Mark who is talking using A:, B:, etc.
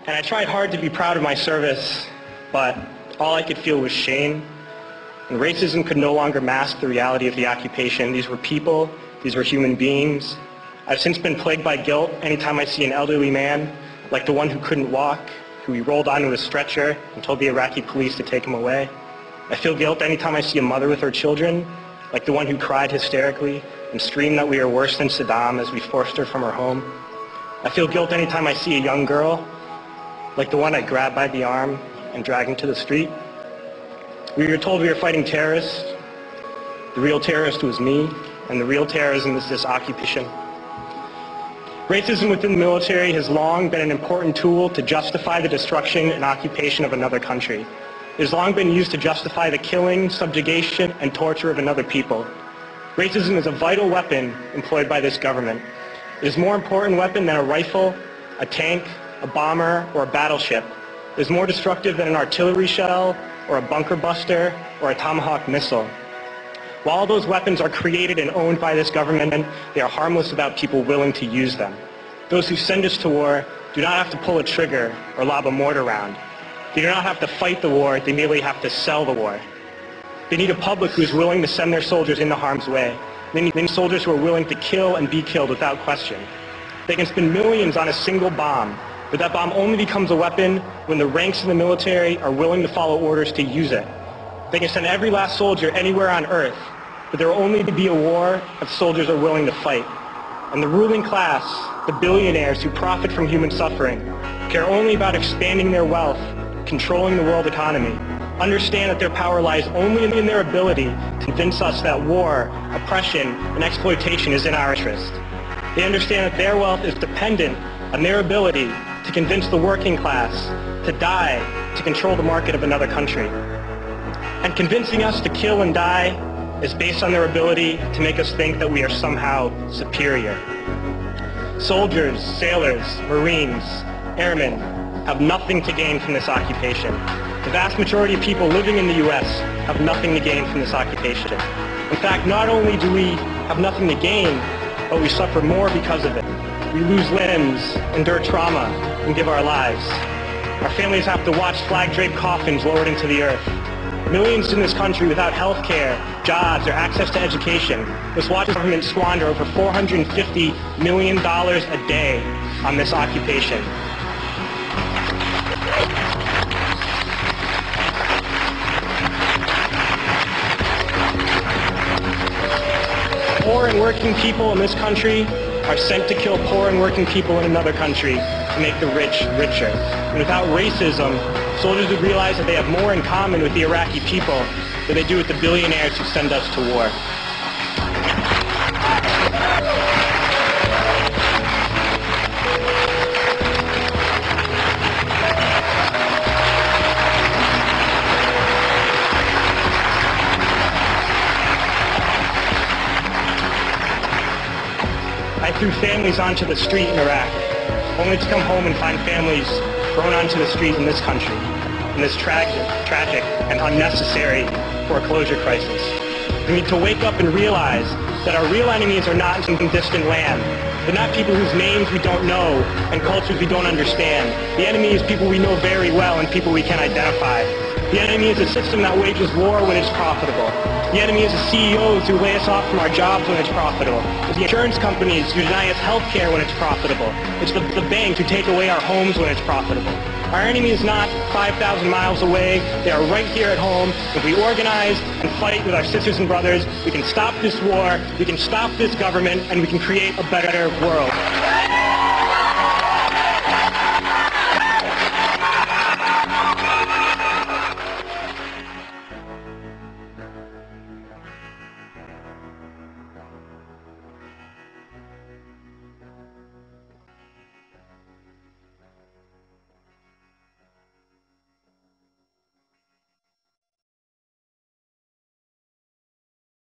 A: And I tried hard to be proud of my service, but all I could feel was shame. And racism could no longer mask the reality of the occupation. These were people, these were human beings. I've since been plagued by guilt anytime I see an elderly man, like the one who couldn't walk, who we rolled onto a stretcher and told the Iraqi police to take him away. I feel guilt anytime I see a mother with her children, like the one who cried hysterically and screamed that we are worse than Saddam as we forced her from her home. I feel guilt anytime I see a young girl, like the one I grabbed by the arm and dragged into the street. We were told we were fighting terrorists. The real terrorist was me, and the real terrorism is this occupation. Racism within the military has long been an important tool to justify the destruction and occupation of another country. It has long been used to justify the killing, subjugation, and torture of another people. Racism is a vital weapon employed by this government. It is a more important weapon than a rifle, a tank, a bomber, or a battleship. It is more destructive than an artillery shell, or a bunker buster, or a Tomahawk missile. While those weapons are created and owned by this government, they are harmless without people willing to use them. Those who send us to war do not have to pull a trigger or lob a mortar round. They do not have to fight the war, they merely have to sell the war. They need a public who is willing to send their soldiers into harm's way. They need soldiers who are willing to kill and be killed without question. They can spend millions on a single bomb, but that bomb only becomes a weapon when the ranks in the military are willing to follow orders to use it. They can send every last soldier anywhere on earth, but there will only be a war if soldiers are willing to fight. And the ruling class, the billionaires who profit from human suffering, care only about expanding their wealth, controlling the world economy, understand that their power lies only in their ability to convince us that war, oppression, and exploitation is in our interest. They understand that their wealth is dependent on their ability to convince the working class to die to control the market of another country. And convincing us to kill and die is based on their ability to make us think that we are somehow superior. Soldiers, sailors, Marines, airmen have nothing to gain from this occupation. The vast majority of people living in the U.S. have nothing to gain from this occupation. In fact, not only do we have nothing to gain, but we suffer more because of it. We lose limbs, endure trauma, and give our lives. Our families have to watch flag-draped coffins lowered into the earth. Millions in this country without health care, jobs, or access to education must watch the government squander over $450 million a day on this occupation. Poor and working people in this country are sent to kill poor and working people in another country to make the rich richer. And without racism, soldiers would realize that they have more in common with the Iraqi people than they do with the billionaires who send us to war. I threw families onto the street in Iraq, only to come home and find families thrown onto the street in this country, in this tragic and unnecessary foreclosure crisis. We need to wake up and realize that our real enemies are not in some distant land. They're not people whose names we don't know and cultures we don't understand. The enemy is people we know very well and people we can identify. The enemy is a system that wages war when it's profitable. The enemy is the CEOs who lay us off from our jobs when it's profitable. It's the insurance companies who deny us health care when it's profitable. It's the banks who take away our homes when it's profitable. Our enemy is not 5,000 miles away. They are right here at home. If we organize and fight with our sisters and brothers, we can stop this war, we can stop this government, and we can create a better world.